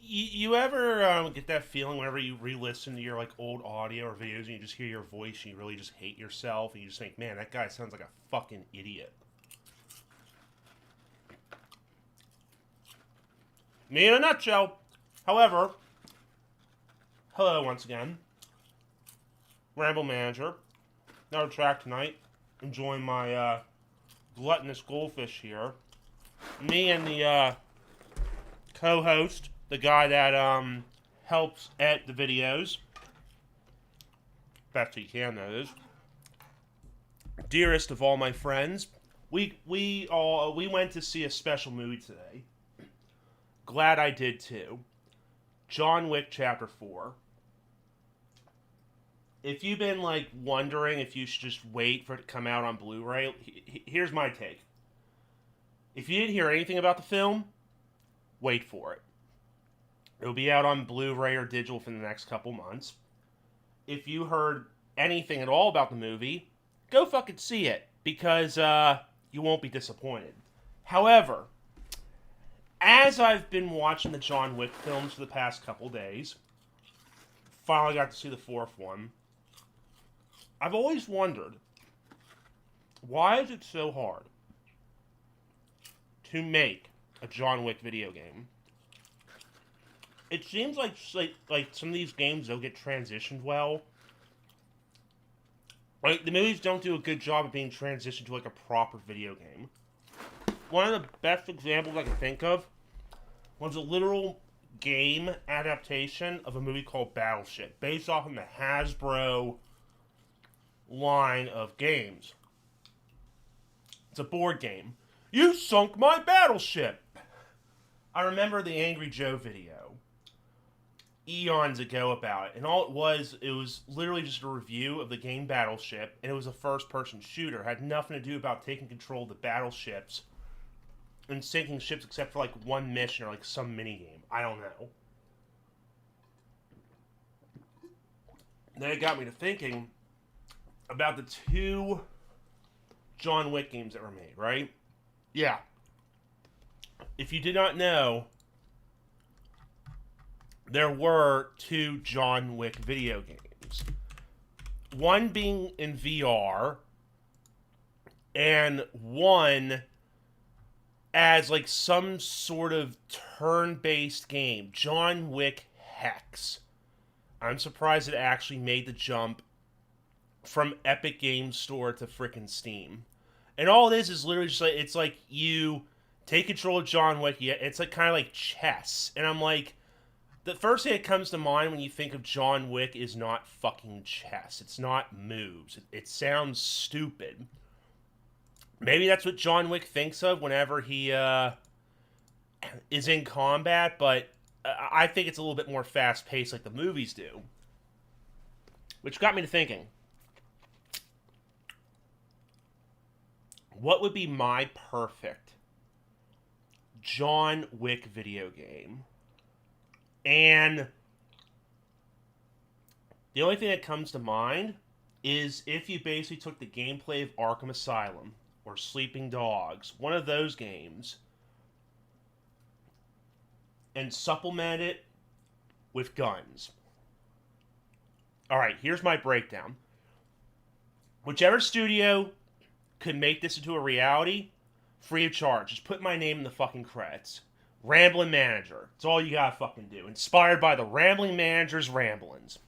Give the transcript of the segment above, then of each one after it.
You ever get that feeling whenever you re-listen to your like old audio or videos and you just hear your voice and you really just hate yourself and you just think, man, that guy sounds like a fucking idiot. Me in a nutshell. However, hello once again, Ramble Manager. Another track tonight. Enjoying my gluttonous goldfish here. Me and the co-host, the guy that helps edit the videos, best he can, that is. Dearest of all my friends, we went to see a special movie today. Glad I did too. John Wick Chapter 4. If you've been like wondering if you should just wait for it to come out on Blu-ray, here's my take. If you didn't hear anything about the film, wait for it. It'll be out on Blu-ray or digital for the next couple months. If you heard anything at all about the movie, go fucking see it because you won't be disappointed. However, as I've been watching the John Wick films for the past couple days, finally got to see the fourth one. I've always wondered, why is it so hard to make a John Wick video game? It seems like some of these games don't get transitioned well. Like, the movies don't do a good job of being transitioned to like a proper video game. One of the best examples I can think of was a literal game adaptation of a movie called Battleship, based off of the Hasbro line of games. It's a board game. You sunk my battleship! I remember the Angry Joe video eons ago about it, and all it was literally just a review of the game Battleship, and it was a first-person shooter. It had nothing to do about taking control of the battleships and sinking ships except for like one mission or like some mini game. I don't know. Then it got me to thinking about the two John Wick games that were made, right? Yeah. If you did not know, there were two John Wick video games. One being in VR, and one as like some sort of turn-based game. John Wick Hex. I'm surprised it actually made the jump from Epic Games Store to frickin' Steam. And all it is literally just like, it's like you take control of John Wick. Yeah, it's like kind of like chess. And I'm like, the first thing that comes to mind when you think of John Wick is not fucking chess. It's not moves. It sounds stupid. Maybe that's what John Wick thinks of whenever he is in combat, but I think it's a little bit more fast-paced like the movies do. Which got me to thinking, what would be my perfect John Wick video game? And the only thing that comes to mind is if you basically took the gameplay of Arkham Asylum or Sleeping Dogs, one of those games, and supplemented it with guns. Alright, here's my breakdown. Whichever studio could make this into a reality, free of charge. Just put my name in the fucking credits. Rambling Manager. It's all you gotta fucking do. Inspired by the Rambling Manager's ramblings.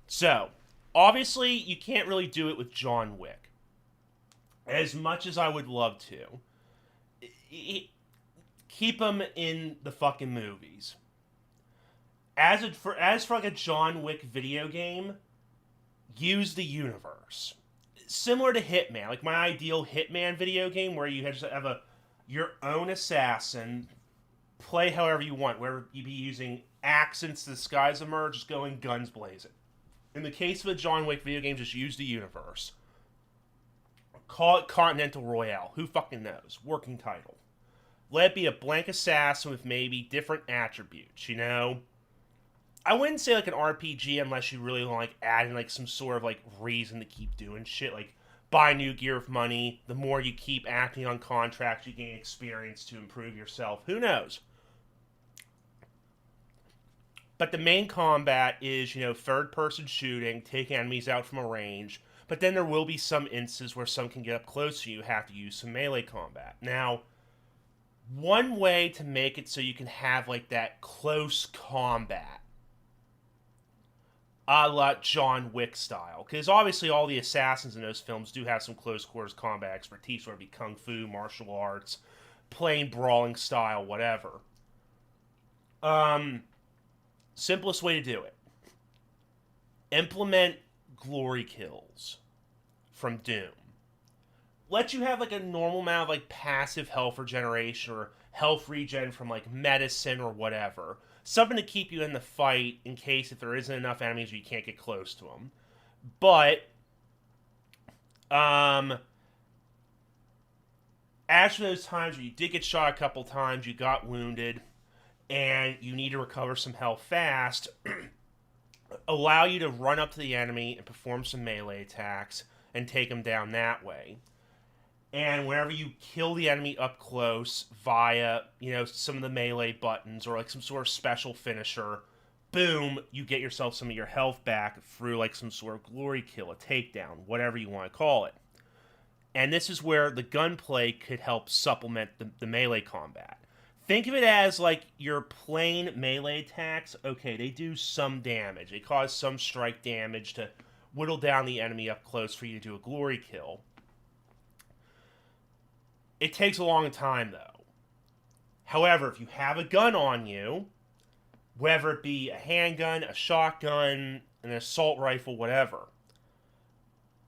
So, obviously, you can't really do it with John Wick. As much as I would love to. Keep him in the fucking movies. As for like a John Wick video game, use the universe. Similar to Hitman, like my ideal Hitman video game where you just have your own assassin, play however you want, where you be using accents to disguise them or just going guns blazing. In the case of a John Wick video game, just use the universe. Call it Continental Royale. Who fucking knows? Working title. Let it be a blank assassin with maybe different attributes, you know? I wouldn't say like an RPG unless you really want like add in like some sort of like reason to keep doing shit. Like buy new gear with money. The more you keep acting on contracts, you gain experience to improve yourself. Who knows? But the main combat is, third-person shooting, taking enemies out from a range. But then there will be some instances where some can get up close to you. You have to use some melee combat. Now, one way to make it so you can have, like, that close combat, a la John Wick style, because obviously all the assassins in those films do have some close quarters combat expertise, whether it be kung fu, martial arts, plain brawling style, whatever. Simplest way to do it: implement glory kills from Doom. Let you have like a normal amount of like passive health regeneration or health regen from like medicine or whatever. Something to keep you in the fight in case if there isn't enough enemies or you can't get close to them. But as for those times where you did get shot a couple times, you got wounded, and you need to recover some health fast, allow you to run up to the enemy and perform some melee attacks and take them down that way. And whenever you kill the enemy up close via, some of the melee buttons or like some sort of special finisher, boom, you get yourself some of your health back through like some sort of glory kill, a takedown, whatever you want to call it. And this is where the gunplay could help supplement the melee combat. Think of it as like your plain melee attacks. Okay, they do some damage. They cause some strike damage to whittle down the enemy up close for you to do a glory kill. It takes a long time, though. However, if you have a gun on you, whether it be a handgun, a shotgun, an assault rifle, whatever,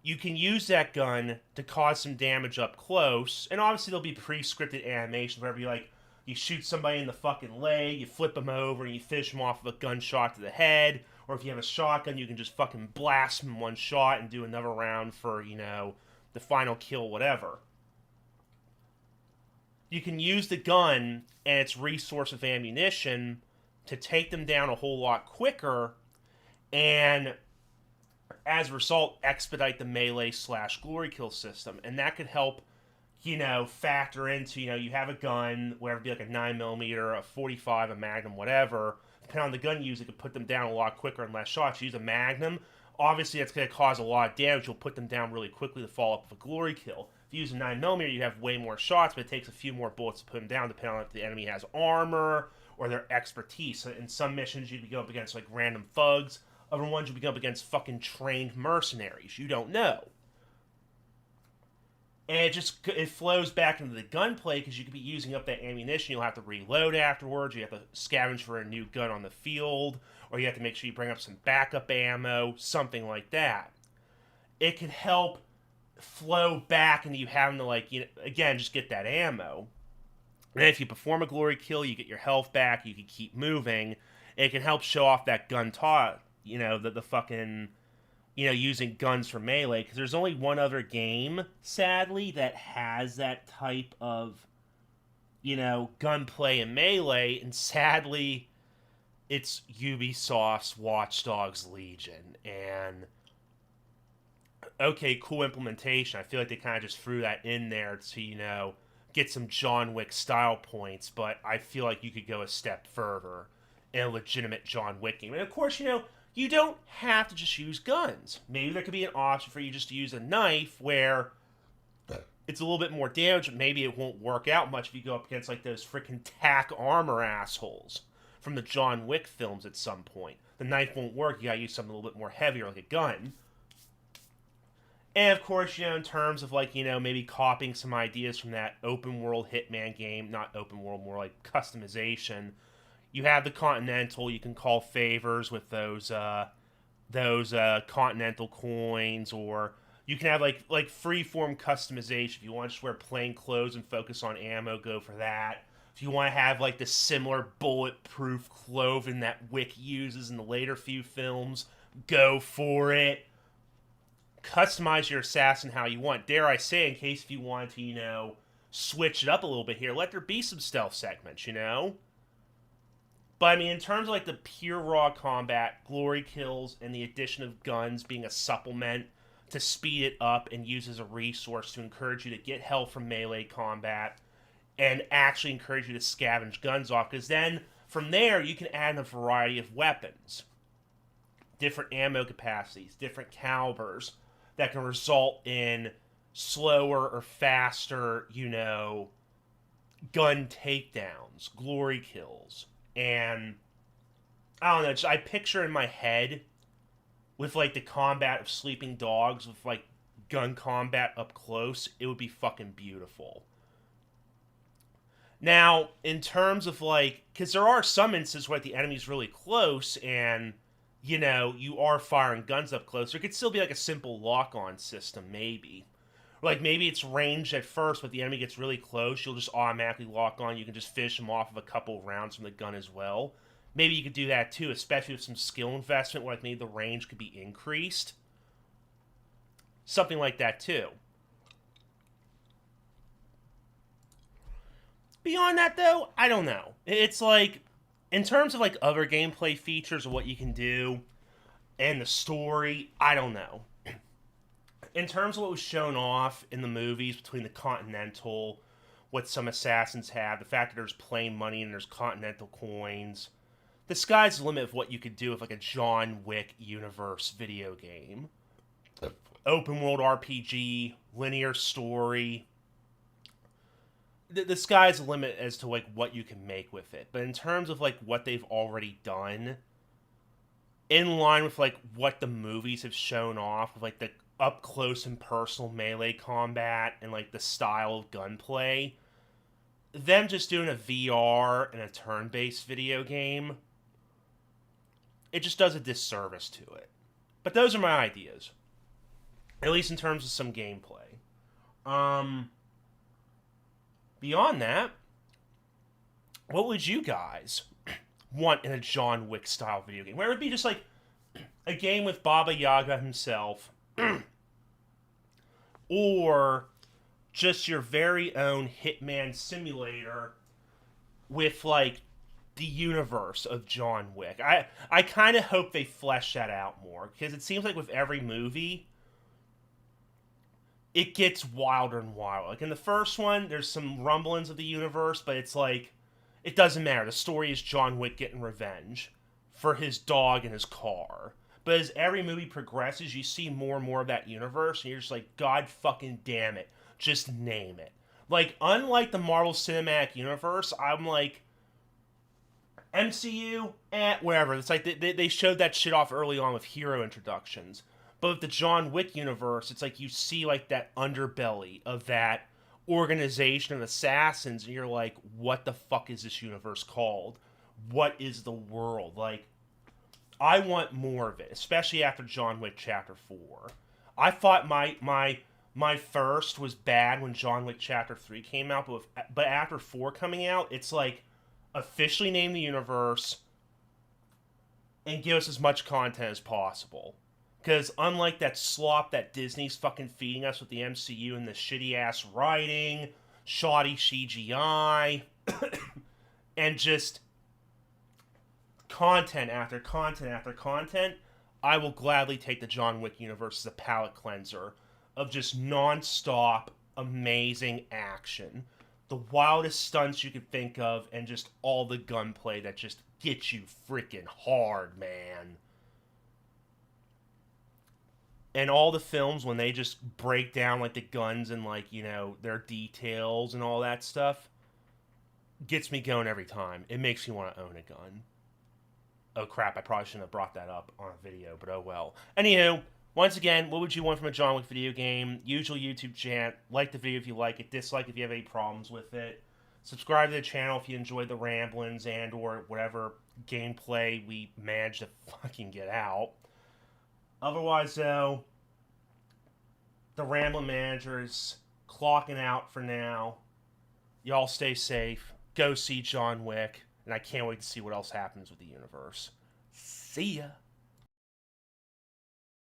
you can use that gun to cause some damage up close. And obviously, there'll be pre-scripted animations wherever you shoot somebody in the fucking leg, you flip them over, and you finish them off with a gunshot to the head. Or if you have a shotgun, you can just fucking blast them in one shot and do another round for, the final kill, whatever. You can use the gun and its resource of ammunition to take them down a whole lot quicker, and as a result, expedite the melee/glory kill system. And that could help, factor into, you have a gun, whether it be like a 9mm, a 45, a Magnum, whatever. Depending on the gun you use, it could put them down a lot quicker in less shots. You use a Magnum, obviously that's going to cause a lot of damage. You'll put them down really quickly to follow up with a glory kill. If you use a 9mm, you have way more shots, but it takes a few more bullets to put them down, depending on if the enemy has armor or their expertise. So in some missions, you'd be going up against like random thugs. Other ones, you'd be going up against fucking trained mercenaries. You don't know. And it flows back into the gunplay because you could be using up that ammunition. You'll have to reload afterwards. You have to scavenge for a new gun on the field, or you have to make sure you bring up some backup ammo, something like that. It could help flow back into you having to, again, just get that ammo. And if you perform a glory kill, you get your health back, you can keep moving. It can help show off that gun talk, the fucking, using guns for melee. Because there's only one other game, sadly, that has that type of, gunplay and melee. And sadly, it's Ubisoft's Watch Dogs Legion. And okay, cool implementation. I feel like they kind of just threw that in there to, get some John Wick style points, but I feel like you could go a step further in a legitimate John Wick game. And of course, you don't have to just use guns. Maybe there could be an option for you just to use a knife where it's a little bit more damage, but maybe it won't work out much if you go up against like those freaking tack armor assholes from the John Wick films at some point. The knife won't work, you gotta use something a little bit more heavier like a gun. And of course, in terms of maybe copying some ideas from that open world Hitman game, not open world, more like customization. You have the Continental, you can call favors with those Continental coins, or you can have like freeform customization. If you want to just wear plain clothes and focus on ammo, go for that. If you want to have the similar bulletproof clothing that Wick uses in the later few films, go for it. Customize your assassin how you want. Dare I say, in case if you want to, switch it up a little bit here, let there be some stealth segments, But, I mean, in terms of, the pure raw combat, glory kills, and the addition of guns being a supplement to speed it up and use as a resource to encourage you to get health from melee combat and actually encourage you to scavenge guns off, because then From there, you can add in a variety of weapons, different ammo capacities, different calibers that can result in slower or faster, gun takedowns, glory kills. And I don't know, I picture in my head with like the combat of sleeping dogs with like gun combat up close, it would be fucking beautiful. Now, in terms of like, because there are some instances where the enemy's really close and, you are firing guns up close. There could still be like a simple lock-on system, maybe. Like maybe it's ranged at first, but the enemy gets really close, you'll just automatically lock on. You can just finish them off of a couple rounds from the gun as well. Maybe you could do that too, especially with some skill investment, where like maybe the range could be increased. Something like that too. Beyond that, though, I don't know. It's like, in terms of like other gameplay features of what you can do and the story, I don't know. In terms of what was shown off in the movies between the Continental, what some assassins have, the fact that there's plain money and there's Continental coins, the sky's the limit of what you could do with like a John Wick universe video game. Open world RPG, linear story. The sky's the limit as to like what you can make with it. But in terms of like what they've already done, in line with like what the movies have shown off, with like the up close and personal melee combat and like the style of gunplay, them just doing a VR and a turn-based video game, it just does a disservice to it. But those are my ideas, at least in terms of some gameplay. Beyond that, what would you guys want in a John Wick style video game? Where it would be just like a game with Baba Yaga himself, or just your very own Hitman simulator with like the universe of John Wick. I kind of hope they flesh that out more, because it seems like with every movie, it gets wilder and wilder. Like in the first one, there's some rumblings of the universe, but it's like, it doesn't matter. The story is John Wick getting revenge for his dog and his car. But as every movie progresses, you see more and more of that universe, and you're just like, God fucking damn it. Just name it. Like, unlike the Marvel Cinematic Universe, I'm like, MCU, whatever. It's like they showed that shit off early on with hero introductions. But with the John Wick universe, it's like you see like that underbelly of that organization of assassins, and you're like, what the fuck is this universe called? What is the world? Like, I want more of it, especially after John Wick Chapter 4. I thought my first was bad when John Wick Chapter 3 came out, but after 4 coming out, it's like, officially name the universe and give us as much content as possible. Because unlike that slop that Disney's fucking feeding us with the MCU and the shitty-ass writing, shoddy CGI, and just content after content after content, I will gladly take the John Wick universe as a palate cleanser of just non-stop, amazing action. The wildest stunts you could think of, and just all the gunplay that just gets you freaking hard, man. And all the films, when they just break down, like, the guns and, like, their details and all that stuff, gets me going every time. It makes me want to own a gun. Oh, crap, I probably shouldn't have brought that up on a video, but oh well. Anywho, once again, what would you want from a John Wick video game? Usual YouTube chant. Like the video if you like it. Dislike if you have any problems with it. Subscribe to the channel if you enjoy the ramblings and or whatever gameplay we managed to fucking get out. Otherwise, though, the Rambling Manager is clocking out for now. Y'all stay safe. Go see John Wick. And I can't wait to see what else happens with the universe. See ya.